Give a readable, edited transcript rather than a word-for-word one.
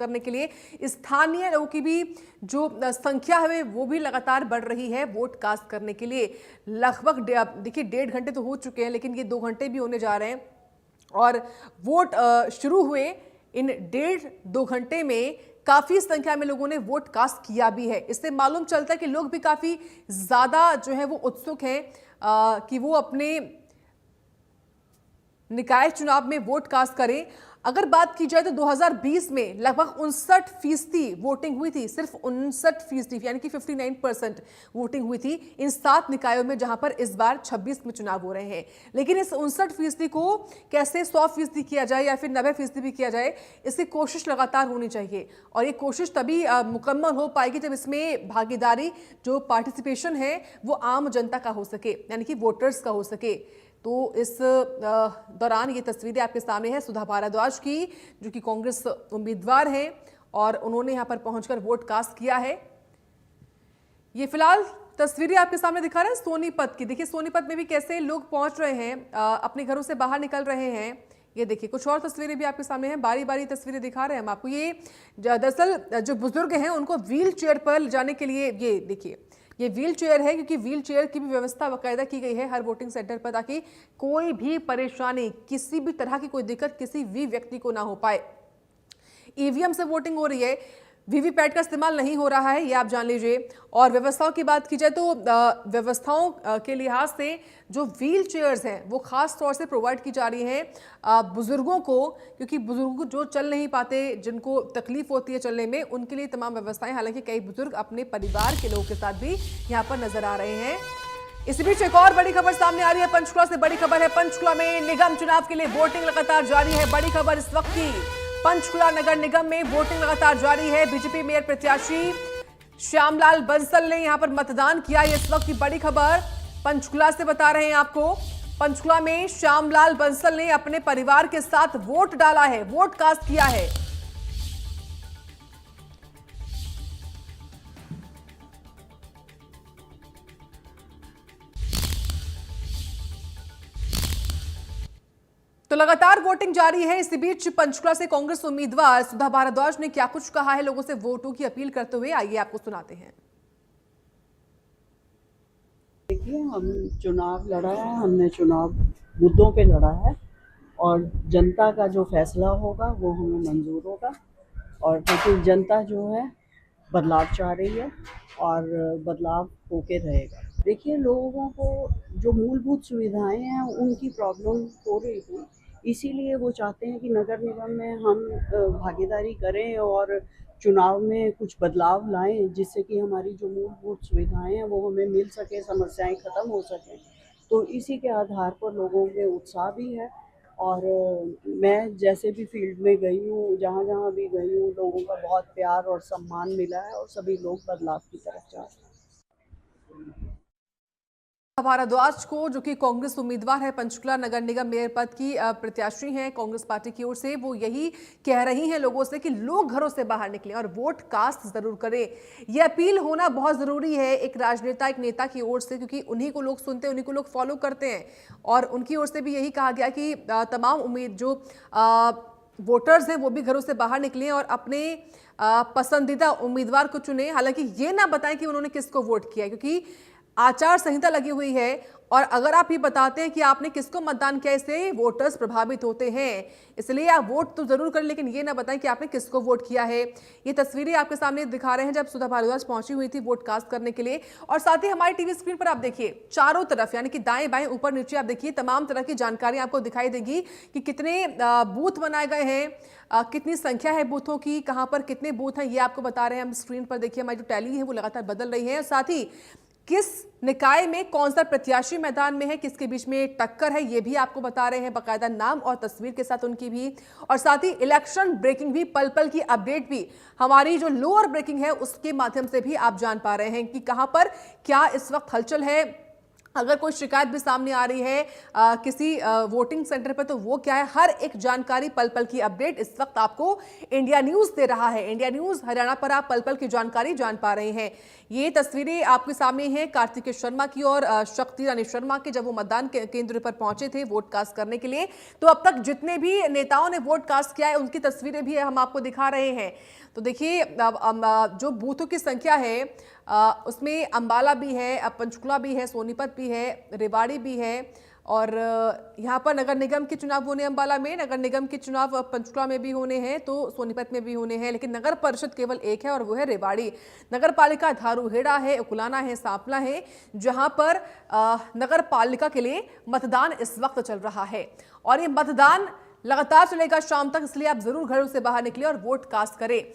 करने के लिए स्थानीय लोगों की भी जो संख्या है वो भी लगातार बढ़ रही है वोट कास्ट करने के लिए। लगभग देखिए 1.5 घंटे तो हो चुके हैं, लेकिन ये 2 घंटे भी होने जा रहे हैं और वोट शुरू हुए इन 1.5-2 घंटे में काफी संख्या में लोगों ने वोट कास्ट किया भी है। इससे मालूम चलता है कि लोग भी काफी ज्यादा जो है वो उत्सुक हैं कि वो अपने निकाय चुनाव में वोट कास्ट करें। अगर बात की जाए तो 2020 में लगभग 59% वोटिंग हुई थी, सिर्फ 59% यानी कि 59% वोटिंग हुई थी इन 7 निकायों में, जहां पर इस बार 26 में चुनाव हो रहे हैं। लेकिन इस 59% को कैसे 100% किया जाए या फिर 90% भी किया जाए, इसकी कोशिश लगातार होनी चाहिए और ये कोशिश तभी मुकम्मल हो पाएगी जब इसमें भागीदारी, जो पार्टिसिपेशन है वो आम जनता का हो सके, यानी कि वोटर्स का हो सके। तो इस दौरान ये तस्वीरें आपके सामने है सुधा भारद्वाज की, जो कि कांग्रेस उम्मीदवार हैं और उन्होंने यहां पर पहुंचकर वोट कास्ट किया है। ये फिलहाल तस्वीरें आपके सामने दिखा रहे हैं सोनीपत की। देखिए सोनीपत में भी कैसे लोग पहुंच रहे हैं, अपने घरों से बाहर निकल रहे हैं। ये देखिए कुछ और तस्वीरें भी आपके सामने हैं, बारी बारी तस्वीरें दिखा रहे हैं हम आपको। ये दरअसल जो बुजुर्ग हैं उनको व्हील चेयर पर ले जाने के लिए, ये देखिए ये व्हील चेयर है, क्योंकि व्हील चेयर की भी व्यवस्था बाकायदा की गई है हर वोटिंग सेंटर पर, ताकि कोई भी परेशानी, किसी भी तरह की कोई दिक्कत किसी भी व्यक्ति को ना हो पाए। ईवीएम से वोटिंग हो रही है, वीवीपैट का इस्तेमाल नहीं हो रहा है, ये आप जान लीजिए। और व्यवस्थाओं की बात की जाए तो व्यवस्थाओं के लिहाज से जो व्हील चेयर्स हैं वो खास तौर से प्रोवाइड की जा रही हैं बुजुर्गों को, क्योंकि बुजुर्ग जो चल नहीं पाते, जिनको तकलीफ होती है चलने में, उनके लिए तमाम व्यवस्थाएं। हालांकि कई बुजुर्ग अपने परिवार के लोगों के साथ भी यहाँ पर नजर आ रहे हैं। इसी बीच एक और बड़ी खबर सामने आ रही है, पंचकुला से बड़ी खबर है। पंचकुला में निगम चुनाव के लिए वोटिंग लगातार जारी है। बड़ी खबर इस वक्त की, पंचकुला नगर निगम में वोटिंग लगातार जारी है। बीजेपी मेयर प्रत्याशी श्यामलाल बंसल ने यहां पर मतदान किया, ये इस वक्त की बड़ी खबर पंचकुला से बता रहे हैं आपको। पंचकुला में श्यामलाल बंसल ने अपने परिवार के साथ वोट डाला है, वोट कास्ट किया है। तो लगातार वोटिंग जारी है। इसी बीच पंचकुला से कांग्रेस उम्मीदवार सुधा भारद्वाज ने क्या कुछ कहा है लोगों से वोटों की अपील करते हुए, आइए आपको सुनाते हैं। देखिए, हम चुनाव लड़ा है, हमने चुनाव मुद्दों पे लड़ा है और जनता का जो फैसला होगा वो हमें मंजूर होगा। और क्योंकि जनता जो है बदलाव चाह रही है और बदलाव होके रहेगा। देखिए, लोगों को जो मूलभूत सुविधाएं हैं उनकी प्रॉब्लम हो रही थी, इसीलिए वो चाहते हैं कि नगर निगम में हम भागीदारी करें और चुनाव में कुछ बदलाव लाएं, जिससे कि हमारी जो मूलभूत सुविधाएं हैं वो हमें मिल सके, समस्याएं ख़त्म हो सकें। तो इसी के आधार पर लोगों में उत्साह भी है। और मैं जैसे भी फील्ड में गई हूँ, जहाँ जहाँ भी गई हूँ, लोगों का बहुत प्यार और सम्मान मिला है और सभी लोग बदलाव की तरफ जा रहे हैं। भारद्वाज को, जो कि कांग्रेस उम्मीदवार है, पंचकुला नगर निगम मेयर पद की प्रत्याशी हैं कांग्रेस पार्टी की ओर से, वो यही कह रही हैं लोगों से कि लोग घरों से बाहर निकलें और वोट कास्ट जरूर करें। यह अपील होना बहुत जरूरी है एक राजनेता, एक नेता की ओर से, क्योंकि उन्हीं को लोग सुनते हैं, उन्हीं को लोग फॉलो करते हैं। और उनकी ओर से भी यही कहा गया कि तमाम जो वोटर्स हैं वो भी घरों से बाहर निकलें और अपने पसंदीदा उम्मीदवार को चुने। हालांकि ये ना बताएं कि उन्होंने किसको वोट किया है, क्योंकि आचार संहिता लगी हुई है और अगर आप ये बताते हैं कि आपने किसको मतदान किया, इससे वोटर्स प्रभावित होते हैं। इसलिए आप वोट तो जरूर करें, लेकिन ये ना बताएं कि आपने किसको वोट किया है। ये तस्वीरें आपके सामने दिखा रहे हैं जब सुधा भारद्वाज पहुंची हुई थी वोट कास्ट करने के लिए। और साथ ही हमारी टीवी स्क्रीन पर आप देखिए, चारों तरफ यानी कि दाएं बाएं ऊपर नीचे आप देखिए, तमाम तरह की जानकारी आपको दिखाई देगी कि कितने बूथ बनाए गए हैं, कितनी संख्या है बूथों की, कहां पर कितने बूथ हैं, ये आपको बता रहे हैं हम स्क्रीन पर। देखिए हमारी जो टैली है वो लगातार बदल रही है। और साथ ही किस निकाय में कौन सा प्रत्याशी मैदान में है, किसके बीच में टक्कर है, ये भी आपको बता रहे हैं, बाकायदा नाम और तस्वीर के साथ उनकी भी। और साथ ही इलेक्शन ब्रेकिंग भी, पल पल की अपडेट भी, हमारी जो लोअर ब्रेकिंग है उसके माध्यम से भी आप जान पा रहे हैं कि कहां पर क्या इस वक्त हलचल है, अगर कोई शिकायत भी सामने आ रही है किसी वोटिंग सेंटर पर, तो वो क्या है, हर एक जानकारी, पल पल की अपडेट इस वक्त आपको इंडिया न्यूज दे रहा है। इंडिया न्यूज हरियाणा पर आप पल पल की जानकारी जान पा रहे हैं। ये तस्वीरें आपके सामने हैं कार्तिकेय शर्मा की और शक्ति रानी शर्मा की, जब वो मतदान केंद्र पर पहुंचे थे वोट कास्ट करने के लिए। तो अब तक जितने भी नेताओं ने वोट कास्ट किया है उनकी तस्वीरें भी हम आपको दिखा रहे हैं। तो देखिए जो बूथों की संख्या है उसमें अंबाला भी है, पंचकुला भी है, सोनीपत भी है, रेवाड़ी भी है, और यहाँ पर नगर निगम के चुनाव होने अंबाला में, नगर निगम के चुनाव पंचकुला में भी होने हैं, तो सोनीपत में भी होने हैं, लेकिन नगर परिषद केवल एक है और वो है रेवाड़ी। नगर पालिका धारूहेड़ा है, उकुलाना है, सांपला है, जहां पर नगर पालिका के लिए मतदान इस वक्त चल रहा है। और ये मतदान लगातार चलेगा शाम तक, इसलिए आप जरूर घरों से बाहर निकले और वोट कास्ट करें।